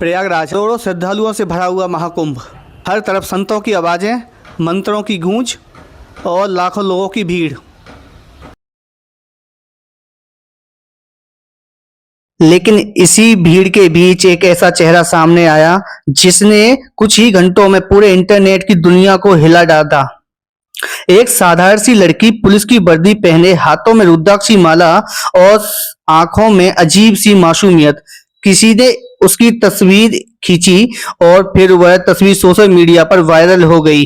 प्रयागराज करोड़ों श्रद्धालुओं से भरा हुआ महाकुंभ। हर तरफ संतों की आवाज़ें, मंत्रों की गूंज और लाखों लोगों की भीड़। लेकिन इसी भीड़ के बीच एक ऐसा चेहरा सामने आया जिसने कुछ ही घंटों में पूरे इंटरनेट की दुनिया को हिला डाला। एक साधारण सी लड़की पुलिस की वर्दी पहने, हाथों में रुद्राक्ष की माला और आंखों में अजीब सी मासूमियत। किसी ने उसकी तस्वीर खींची और फिर वह तस्वीर सोशल मीडिया पर वायरल हो गई।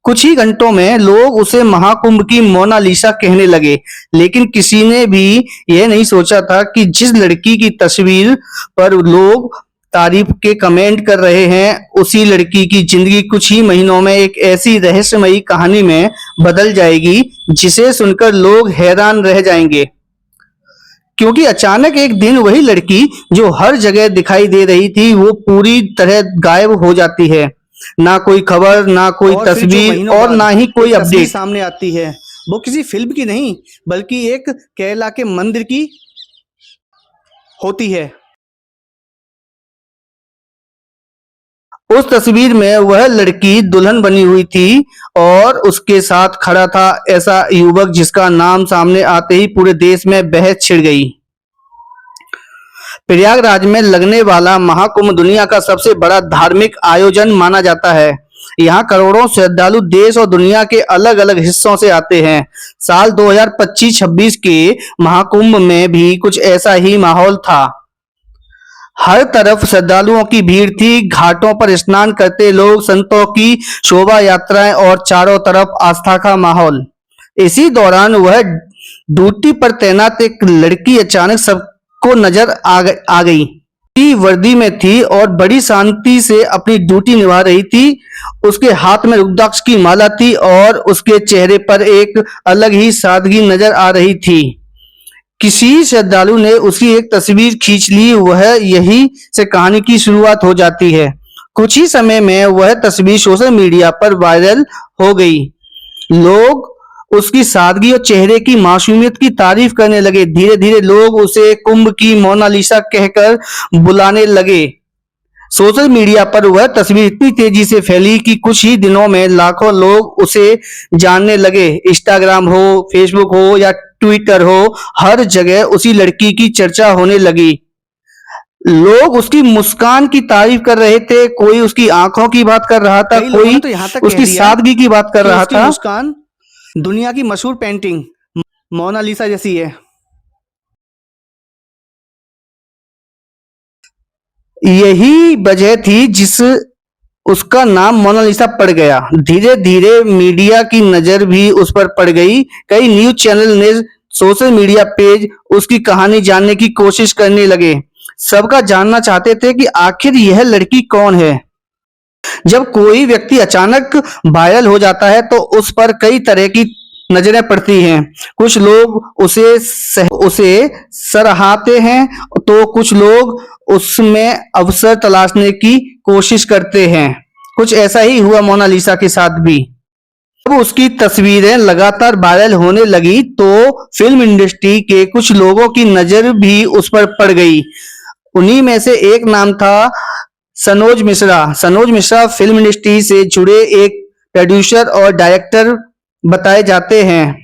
कुछ ही घंटों में लोग उसे महाकुंभ की मोनालिसा कहने लगे। लेकिन किसी ने भी यह नहीं सोचा था कि जिस लड़की की तस्वीर पर लोग तारीफ के कमेंट कर रहे हैं, उसी लड़की की जिंदगी कुछ ही महीनों में एक ऐसी रहस्यमयी कहानी में बदल जाएगी जिसे सुनकर लोग हैरान रह जाएंगे। क्योंकि अचानक एक दिन वही लड़की जो हर जगह दिखाई दे रही थी, वो पूरी तरह गायब हो जाती है। ना कोई खबर, ना कोई तस्वीर और ना ही कोई अपडेट सामने आती है। वो किसी फिल्म की नहीं बल्कि एक केरला के मंदिर की होती है। उस तस्वीर में वह लड़की दुल्हन बनी हुई थी और उसके साथ खड़ा था ऐसा युवक जिसका नाम सामने आते ही पूरे देश में बहस छिड़ गई। प्रयागराज में लगने वाला महाकुंभ दुनिया का सबसे बड़ा धार्मिक आयोजन माना जाता है। यहाँ करोड़ों श्रद्धालु देश और दुनिया के अलग अलग हिस्सों से आते हैं। साल 2025-26 के महाकुंभ में भी कुछ ऐसा ही माहौल था। हर तरफ श्रद्धालुओं की भीड़ थी, घाटों पर स्नान करते लोग, संतों की शोभा यात्राएं और चारों तरफ आस्था का माहौल। इसी दौरान वह ड्यूटी पर तैनात एक लड़की अचानक सबको नजर आ गई। वर्दी में थी और बड़ी शांति से अपनी ड्यूटी निभा रही थी। उसके हाथ में रुद्राक्ष की माला थी और उसके चेहरे पर एक अलग ही सादगी नजर आ रही थी। किसी श्रद्धालु ने उसकी एक तस्वीर खींच ली। वह यही से कहानी की शुरुआत हो जाती है। कुछ ही समय में वह तस्वीर सोशल मीडिया पर वायरल हो गई। लोग उसकी सादगी और चेहरे की मासूमियत की तारीफ करने लगे। धीरे धीरे लोग उसे कुंभ की मोनालिसा कहकर बुलाने लगे। सोशल मीडिया पर वह तस्वीर इतनी तेजी से फैली कि कुछ ही दिनों में लाखों लोग उसे जानने लगे। इंस्टाग्राम हो, फेसबुक हो या ट्विटर हो, हर जगह उसी लड़की की चर्चा होने लगी। लोग उसकी मुस्कान की तारीफ कर रहे थे, कोई उसकी आंखों की बात कर रहा था, कोई तो उसकी सादगी की बात कर रहा था। मुस्कान दुनिया की मशहूर पेंटिंग मोनालिसा जैसी है। यही वजह थी जिस उसका नाम मोनालिसा पड़ गया। धीरे धीरे मीडिया की नजर भी उस पर पड़ गई। कई न्यूज चैनल ने सोशल मीडिया पेज उसकी कहानी जानने की कोशिश करने लगे। सबका जानना चाहते थे कि आखिर यह लड़की कौन है। जब कोई व्यक्ति अचानक वायरल हो जाता है तो उस पर कई तरह की नजरें पड़ती हैं। कुछ लोग उसे सराहते हैं तो कुछ लोग उसमें अवसर तलाशने की कोशिश करते हैं। कुछ ऐसा ही हुआ मोनालिसा के साथ भी। जब उसकी तस्वीरें लगातार वायरल होने लगी तो फिल्म इंडस्ट्री के कुछ लोगों की नजर भी उस पर पड़ गई। उन्हीं में से एक नाम था सनोज मिश्रा। सनोज मिश्रा फिल्म इंडस्ट्री से जुड़े एक प्रोड्यूसर और डायरेक्टर बताए जाते हैं।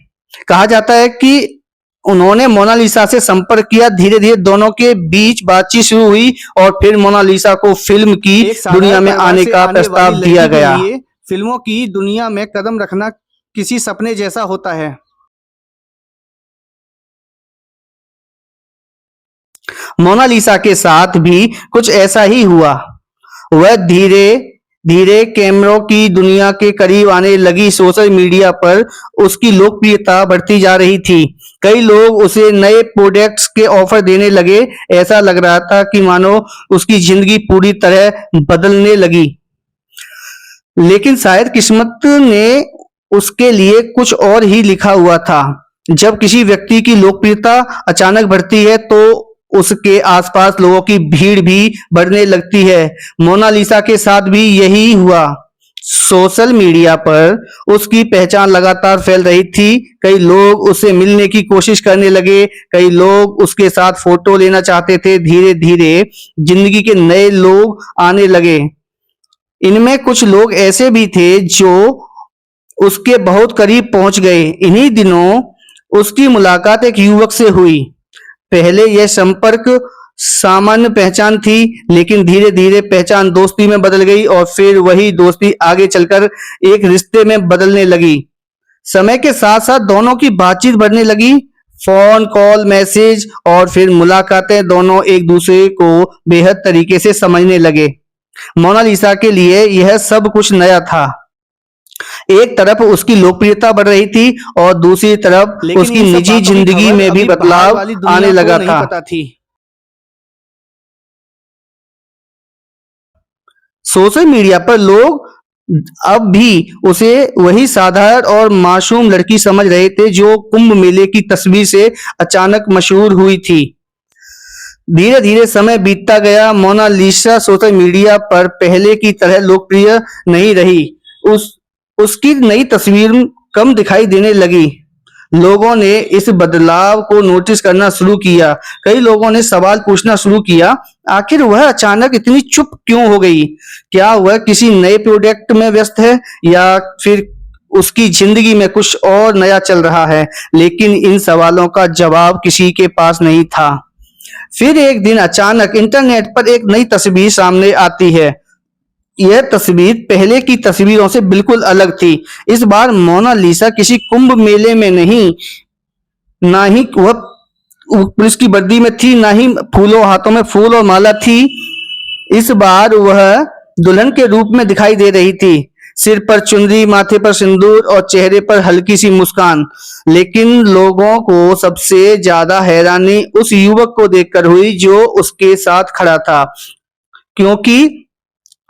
कहा जाता है कि उन्होंने मोनालिसा से संपर्क किया। धीरे धीरे दोनों के बीच बातचीत शुरू हुई और फिर मोनालिसा को फिल्म की दुनिया में आने का प्रस्ताव दिया गया। फिल्मों की दुनिया में कदम रखना किसी सपने जैसा होता है। मोनालिसा के साथ भी कुछ ऐसा ही हुआ। वह धीरे धीरे कैमरों की दुनिया के करीब आने लगी। सोशल मीडिया पर उसकी लोकप्रियता बढ़ती जा रही थी। कई लोग उसे नए प्रोडक्ट्स के ऑफर देने लगे। ऐसा लग रहा था कि मानो उसकी जिंदगी पूरी तरह बदलने लगी। लेकिन शायद किस्मत ने उसके लिए कुछ और ही लिखा हुआ था। जब किसी व्यक्ति की लोकप्रियता अचानक बढ़ती है तो उसके आसपास लोगों की भीड़ भी बढ़ने लगती है। मोनालिसा के साथ भी यही हुआ। सोशल मीडिया पर उसकी पहचान लगातार फैल रही थी। कई लोग उससे मिलने की कोशिश करने लगे, कई लोग उसके साथ फोटो लेना चाहते थे। धीरे धीरे जिंदगी के नए लोग आने लगे। इनमें कुछ लोग ऐसे भी थे जो उसके बहुत करीब पहुंच गए। इन्हीं दिनों उसकी मुलाकात एक युवक से हुई। पहले यह संपर्क सामान्य पहचान थी, लेकिन धीरे धीरे पहचान दोस्ती में बदल गई और फिर वही दोस्ती आगे चलकर एक रिश्ते में बदलने लगी। समय के साथ साथ दोनों की बातचीत बढ़ने लगी। फोन कॉल, मैसेज और फिर मुलाकातें, दोनों एक दूसरे को बेहद तरीके से समझने लगे। मोनालिसा के लिए यह सब कुछ नया था। एक तरफ उसकी लोकप्रियता बढ़ रही थी और दूसरी तरफ उसकी निजी जिंदगी में भी बदलाव आने लगा था। सोशल मीडिया पर लोग अब भी उसे वही साधारण और मासूम लड़की समझ रहे थे जो कुंभ मेले की तस्वीर से अचानक मशहूर हुई थी। धीरे धीरे समय बीतता गया। मोनालिसा सोशल मीडिया पर पहले की तरह लोकप्रिय नहीं रही। उसकी नई तस्वीर कम दिखाई देने लगी। लोगों ने इस बदलाव को नोटिस करना शुरू किया। कई लोगों ने सवाल पूछना शुरू किया, आखिर वह अचानक इतनी चुप क्यों हो गई? क्या वह किसी नए प्रोजेक्ट में व्यस्त है या फिर उसकी जिंदगी में कुछ और नया चल रहा है? लेकिन इन सवालों का जवाब किसी के पास नहीं था। फिर एक दिन अचानक इंटरनेट पर एक नई तस्वीर सामने आती है। यह तस्वीर पहले की तस्वीरों से बिल्कुल अलग थी। इस बार मोनालिसा किसी कुंभ मेले में नहीं, ना ही वह पुलिस की वर्दी में थी, ना ही फूलों हाथों में फूल और माला थी। इस बार वह दुल्हन के रूप में दिखाई दे रही थी। सिर पर चुनरी, माथे पर सिंदूर और चेहरे पर हल्की सी मुस्कान। लेकिन लोगों को सबसे ज्यादा हैरानी उस युवक को देखकर हुई जो उसके साथ खड़ा था, क्योंकि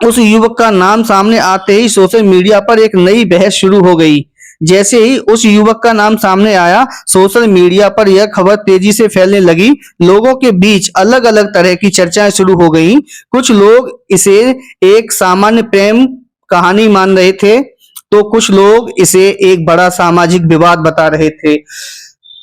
उस युवक का नाम सामने आते ही सोशल मीडिया पर एक नई बहस शुरू हो गई। जैसे ही उस युवक का नाम सामने आया, सोशल मीडिया पर यह खबर तेजी से फैलने लगी। लोगों के बीच अलग अलग तरह की चर्चाएं शुरू हो गई। कुछ लोग इसे एक सामान्य प्रेम कहानी मान रहे थे, तो कुछ लोग इसे एक बड़ा सामाजिक विवाद बता रहे थे,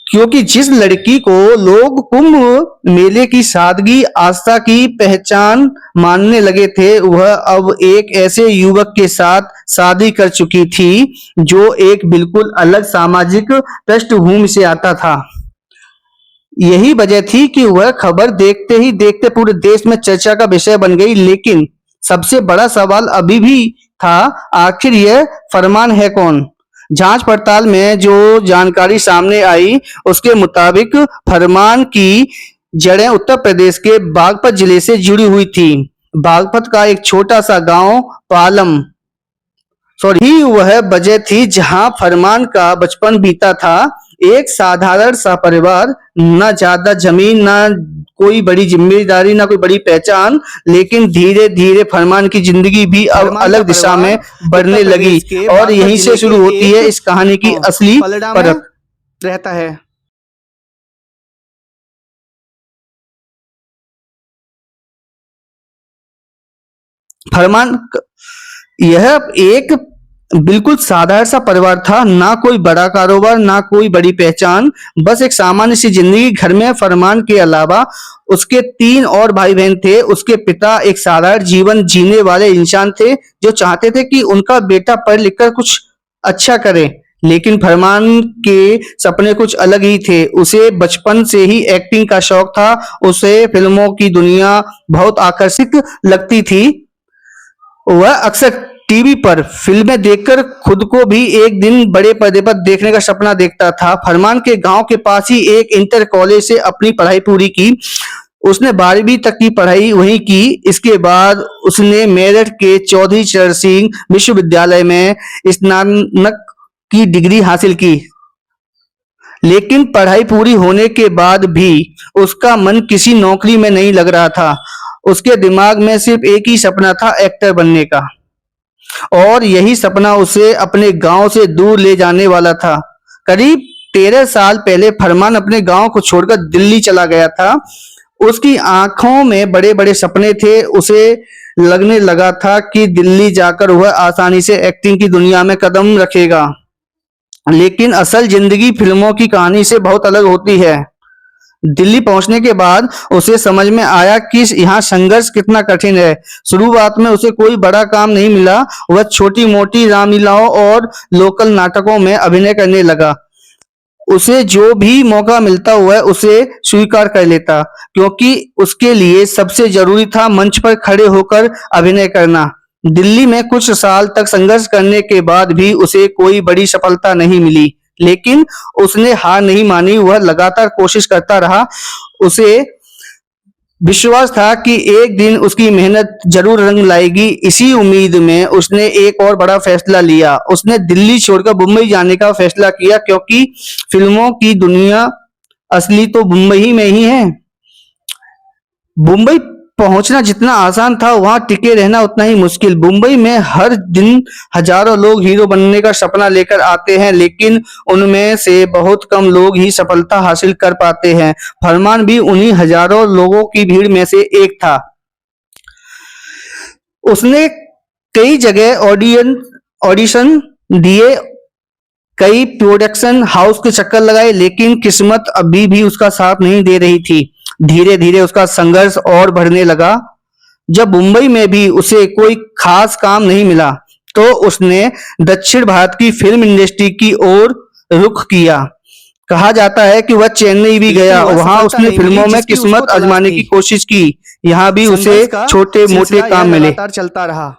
क्योंकि जिस लड़की को लोग कुंभ मेले की सादगी, आस्था की पहचान मानने लगे थे, वह अब एक ऐसे युवक के साथ शादी कर चुकी थी जो एक बिल्कुल अलग सामाजिक पृष्ठभूमि से आता था। यही वजह थी कि वह खबर देखते ही देखते पूरे देश में चर्चा का विषय बन गई। लेकिन सबसे बड़ा सवाल अभी भी था, आखिर यह फरमान है कौन? जांच पड़ताल में जो जानकारी सामने आई, उसके मुताबिक फरमान की जड़ें उत्तर प्रदेश के बागपत जिले से जुड़ी हुई थी। बागपत का एक छोटा सा गांव पालम ही वह वजह थी जहां फरमान का बचपन बीता था। एक साधारण सा परिवार, ना ज्यादा जमीन, ना कोई बड़ी जिम्मेदारी, ना कोई बड़ी पहचान। लेकिन धीरे धीरे फरमान की जिंदगी भी अब अलग दिशा में बढ़ने लगी और यहीं से शुरू होती है इस कहानी की असली परख। रहता है। फरमान यह एक बिल्कुल साधारण सा परिवार था, ना कोई बड़ा कारोबार, ना कोई बड़ी पहचान, बस एक सामान्य सी जिंदगी। घर में फरमान के अलावा उसके 3 और भाई बहन थे। उसके पिता एक साधारण जीवन जीने वाले इंसान थे जो चाहते थे कि उनका बेटा पढ़ लिख कर कुछ अच्छा करे। लेकिन फरमान के सपने कुछ अलग ही थे। उसे बचपन से ही एक्टिंग का शौक था। उसे फिल्मों की दुनिया बहुत आकर्षक लगती थी। वह अक्सर टीवी पर फिल्में देखकर खुद को भी एक दिन बड़े पर्दे पर देखने का सपना देखता था। फरमान के गांव के पास ही एक इंटर कॉलेज से अपनी पढ़ाई पूरी की। उसने 12वीं तक की पढ़ाई वहीं की। इसके बाद उसने मेरठ के चौधरी चरण सिंह विश्वविद्यालय में स्नातक की डिग्री हासिल की। लेकिन पढ़ाई पूरी होने के बाद भी उसका मन किसी नौकरी में नहीं लग रहा था। उसके दिमाग में सिर्फ एक ही सपना था, एक्टर बनने का। और यही सपना उसे अपने गांव से दूर ले जाने वाला था। करीब 13 साल पहले फरमान अपने गांव को छोड़कर दिल्ली चला गया था। उसकी आंखों में बड़े बड़े सपने थे। उसे लगने लगा था कि दिल्ली जाकर वह आसानी से एक्टिंग की दुनिया में कदम रखेगा। लेकिन असल जिंदगी फिल्मों की कहानी से बहुत अलग होती है। दिल्ली पहुंचने के बाद उसे समझ में आया कि यहाँ संघर्ष कितना कठिन है। शुरुआत में उसे कोई बड़ा काम नहीं मिला। वह छोटी-मोटी रामलीलाओं और लोकल नाटकों में अभिनय करने लगा। उसे जो भी मौका मिलता वह उसे स्वीकार कर लेता, क्योंकि उसके लिए सबसे जरूरी था मंच पर खड़े होकर अभिनय करना। दिल्ली में कुछ साल तक संघर्ष करने के बाद भी उसे कोई बड़ी सफलता नहीं मिली, लेकिन उसने हार नहीं मानी। वह लगातार कोशिश करता रहा। उसे विश्वास था कि एक दिन उसकी मेहनत जरूर रंग लाएगी। इसी उम्मीद में उसने एक और बड़ा फैसला लिया। उसने दिल्ली छोड़कर मुंबई जाने का फैसला किया, क्योंकि फिल्मों की दुनिया असली तो मुंबई में ही है। मुंबई पहुंचना जितना आसान था, वहां टिके रहना उतना ही मुश्किल। मुंबई में हर दिन हजारों लोग हीरो बनने का सपना लेकर आते हैं, लेकिन उनमें से बहुत कम लोग ही सफलता हासिल कर पाते हैं। फरमान भी उन्हीं हजारों लोगों की भीड़ में से एक था। उसने कई जगह ऑडिशन दिए, कई प्रोडक्शन हाउस के चक्कर लगाए, लेकिन किस्मत अभी भी उसका साथ नहीं दे रही थी। धीरे धीरे उसका संघर्ष और बढ़ने लगा। जब मुंबई में भी उसे कोई खास काम नहीं मिला, तो उसने दक्षिण भारत की फिल्म इंडस्ट्री की ओर रुख किया। कहा जाता है कि वह चेन्नई भी गया। वहां उसने फिल्मों में किस्मत आजमाने की कोशिश की। यहाँ भी उसे छोटे मोटे काम मिले। चलता रहा।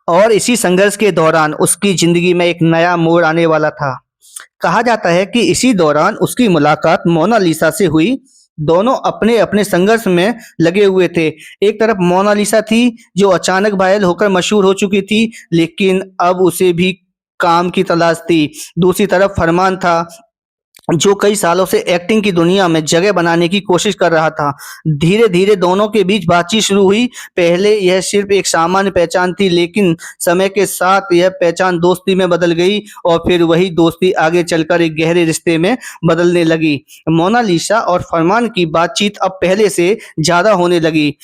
और इसी संघर्ष के दौरान उसकी जिंदगी में एक नया मोड़ आने वाला था। कहा जाता है कि इसी दौरान उसकी मुलाकात मोनालिसा से हुई। दोनों अपने अपने संघर्ष में लगे हुए थे। एक तरफ मोनालिसा थी, जो अचानक वायरल होकर मशहूर हो चुकी थी, लेकिन अब उसे भी काम की तलाश थी। दूसरी तरफ फरमान था, जो कई सालों से एक्टिंग की दुनिया में जगह बनाने की कोशिश कर रहा था। धीरे धीरे दोनों के बीच बातचीत शुरू हुई। पहले यह सिर्फ एक सामान्य पहचान थी, लेकिन समय के साथ यह पहचान दोस्ती में बदल गई, और फिर वही दोस्ती आगे चलकर एक गहरे रिश्ते में बदलने लगी। मोनालिसा और फरमान की बातचीत अब पहले से ज्यादा होने लगी।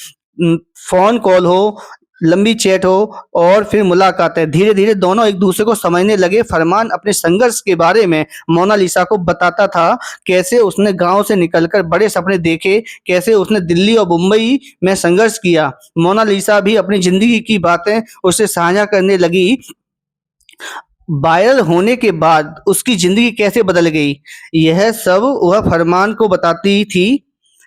फोन कॉल हो, लंबी चैट हो, और फिर मुलाकात है। धीरे धीरे दोनों एक दूसरे को समझने लगे। फरमान अपने संघर्ष के बारे में मोनालिसा को बताता था, कैसे उसने गांव से निकलकर बड़े सपने देखे, कैसे उसने दिल्ली और मुंबई में संघर्ष किया। मोनालिसा भी अपनी जिंदगी की बातें उससे साझा करने लगी। वायरल होने के बाद उसकी जिंदगी कैसे बदल गई, यह सब वह फरमान को बताती थी।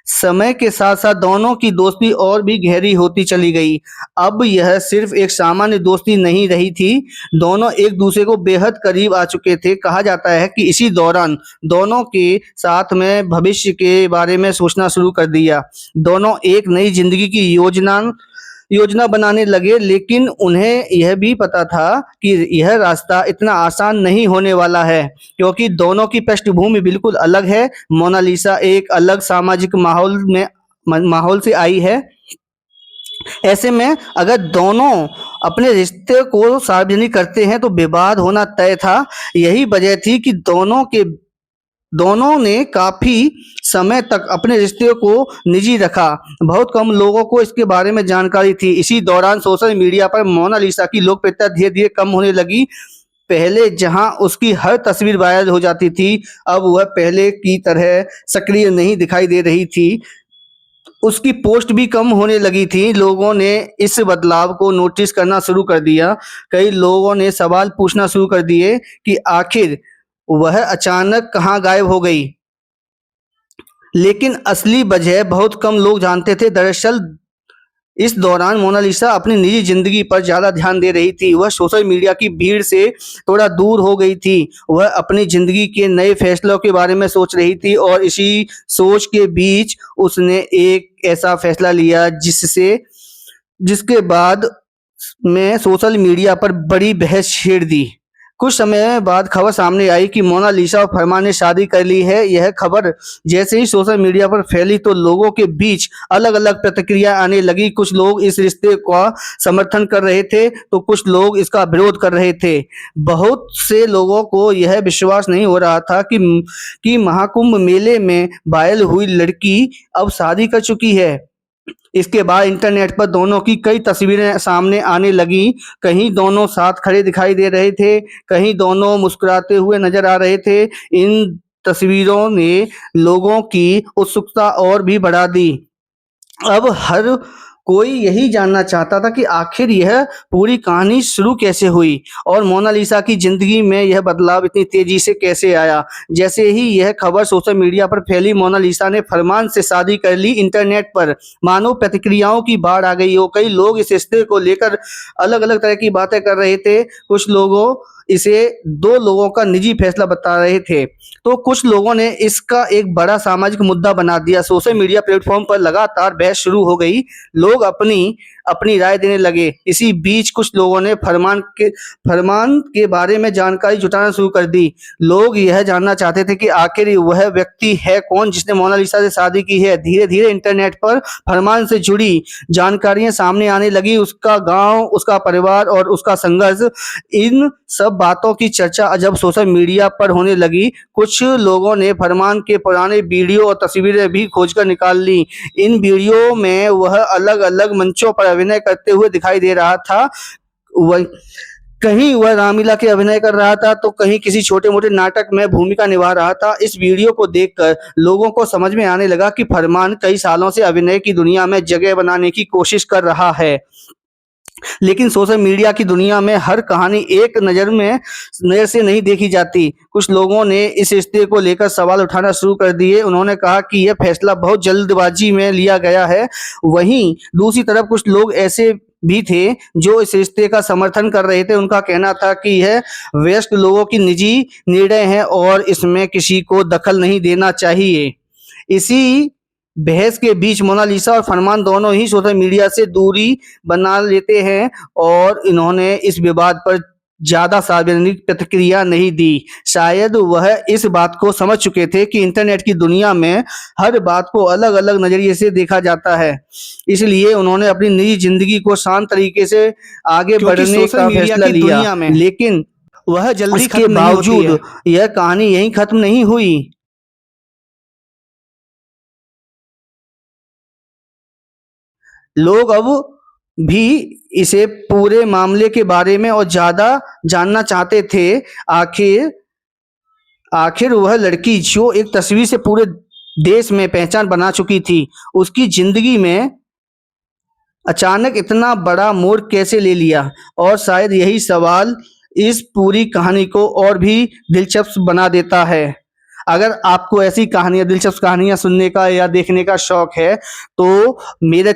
समय के साथ साथ दोनों की दोस्ती और भी गहरी होती चली गई। अब यह सिर्फ एक सामान्य दोस्ती नहीं रही थी, दोनों एक दूसरे को बेहद करीब आ चुके थे। कहा जाता है कि इसी दौरान दोनों के साथ में भविष्य के बारे में सोचना शुरू कर दिया। दोनों एक नई जिंदगी की योजना बनाने लगे, लेकिन उन्हें यह भी पता था कि यह रास्ता इतना आसान नहीं होने वाला है, क्योंकि दोनों की पृष्ठभूमि बिल्कुल अलग है। मोनालिसा एक अलग सामाजिक माहौल से आई है। ऐसे में अगर दोनों अपने रिश्ते को सार्वजनिक करते हैं तो विवाद होना तय था। यही वजह थी कि दोनों ने काफी समय तक अपने रिश्ते को निजी रखा। बहुत कम लोगों को इसके बारे में जानकारी थी। इसी दौरान सोशल मीडिया पर मोनालिसा की लोकप्रियता धीरे धीरे कम होने लगी। पहले जहां उसकी हर तस्वीर वायरल हो जाती थी, अब वह पहले की तरह सक्रिय नहीं दिखाई दे रही थी। उसकी पोस्ट भी कम होने लगी थी। लोगों ने इस बदलाव को नोटिस करना शुरू कर दिया। कई लोगों ने सवाल पूछना शुरू कर दिए कि आखिर वह अचानक कहाँ गायब हो गई। लेकिन असली वजह बहुत कम लोग जानते थे। दरअसल इस दौरान मोनालिसा अपनी निजी जिंदगी पर ज्यादा ध्यान दे रही थी। वह सोशल मीडिया की भीड़ से थोड़ा दूर हो गई थी। वह अपनी जिंदगी के नए फैसलों के बारे में सोच रही थी, और इसी सोच के बीच उसने एक ऐसा फैसला लिया जिसके बाद में सोशल मीडिया पर बड़ी बहस छेड़ दी। कुछ समय बाद खबर सामने आई कि मोनालिसा और फरमान ने शादी कर ली है। यह खबर जैसे ही सोशल मीडिया पर फैली तो लोगों के बीच अलग-अलग प्रतिक्रिया आने लगी। कुछ लोग इस रिश्ते का समर्थन कर रहे थे तो कुछ लोग इसका विरोध कर रहे थे। बहुत से लोगों को यह विश्वास नहीं हो रहा था कि महाकुंभ मेले में वायरल हुई लड़की अब शादी कर चुकी है। इसके बाद इंटरनेट पर दोनों की कई तस्वीरें सामने आने लगी। कहीं दोनों साथ खड़े दिखाई दे रहे थे, कहीं दोनों मुस्कुराते हुए नजर आ रहे थे। इन तस्वीरों ने लोगों की उत्सुकता और भी बढ़ा दी। अब हर कोई यही जानना चाहता था कि आखिर यह पूरी कहानी शुरू कैसे हुई और मोनालिसा की जिंदगी में यह बदलाव इतनी तेजी से कैसे आया। जैसे ही यह खबर सोशल मीडिया पर फैली, मोनालिसा ने फरमान से शादी कर ली। इंटरनेट पर मानो प्रतिक्रियाओं की बाढ़ आ गई हो। कई लोग इस रिश्ते को लेकर अलग अलग तरह की बातें कर रहे थे। कुछ लोगों इसे दो लोगों का निजी फैसला बता रहे थे तो कुछ लोगों ने इसका एक बड़ा सामाजिक मुद्दा बना दिया। सोशल मीडिया प्लेटफॉर्म पर लगातार बहस शुरू हो गई। लोग अपनी अपनी राय देने लगे। इसी बीच कुछ लोगों ने फरमान के बारे में जानकारी जुटाना शुरू कर दी। लोग यह जानना चाहते थे कि आखिर वह व्यक्ति है कौन जिसने मोनालिसा से शादी की है। धीरे धीरे इंटरनेट पर फरमान से जुड़ी जानकारियां सामने आने लगी। उसका गांव, उसका परिवार और उसका संघर्ष, इन सब बातों की चर्चा जब सोशल मीडिया पर होने लगी, कुछ लोगों ने फरमान के पुराने वीडियो और तस्वीरें भी खोजकर निकाल ली। इन वीडियो में वह अलग अलग मंचों पर अभिनय करते हुए दिखाई दे रहा था। वह कहीं वह रामलीला के अभिनय कर रहा था तो कहीं किसी छोटे मोटे नाटक में भूमिका निभा रहा था। इस वीडियो को देखकर लोगों को समझ में आने लगा कि फरमान कई सालों से अभिनय की दुनिया में जगह बनाने की कोशिश कर रहा है। लेकिन सोशल मीडिया की दुनिया में हर कहानी एक नज़र से नहीं देखी जाती। कुछ लोगों ने इस रिश्ते को लेकर सवाल उठाना शुरू कर दिए। उन्होंने कहा कि यह फैसला बहुत जल्दबाजी में लिया गया है। वहीं दूसरी तरफ कुछ लोग ऐसे भी थे जो इस रिश्ते का समर्थन कर रहे थे। उनका कहना था कि यह वयस्क लोगों की निजी निर्णय है और इसमें किसी को दखल नहीं देना चाहिए। इसी बहस के बीच मोनालिसा और फरमान दोनों ही सोशल मीडिया से दूरी बना लेते हैं और इन्होंने इस विवाद पर ज्यादा सार्वजनिक प्रतिक्रिया नहीं दी। शायद वह इस बात को समझ चुके थे कि इंटरनेट की दुनिया में हर बात को अलग अलग नजरिए से देखा जाता है। इसलिए उन्होंने अपनी निजी जिंदगी को शांत तरीके से आगे बढ़ने का फैसला लिया। लेकिन वह जल्दी के बावजूद यह कहानी यहीं खत्म नहीं हुई। लोग अब भी इसे पूरे मामले के बारे में और ज्यादा जानना चाहते थे। आखिर आखिर वह लड़की जो एक तस्वीर से पूरे देश में पहचान बना चुकी थी, उसकी जिंदगी में अचानक इतना बड़ा मोड़ कैसे ले लिया। और शायद यही सवाल इस पूरी कहानी को और भी दिलचस्प बना देता है। अगर आपको ऐसी कहानियां, दिलचस्प कहानियां सुनने का या देखने का शौक है तो मेरे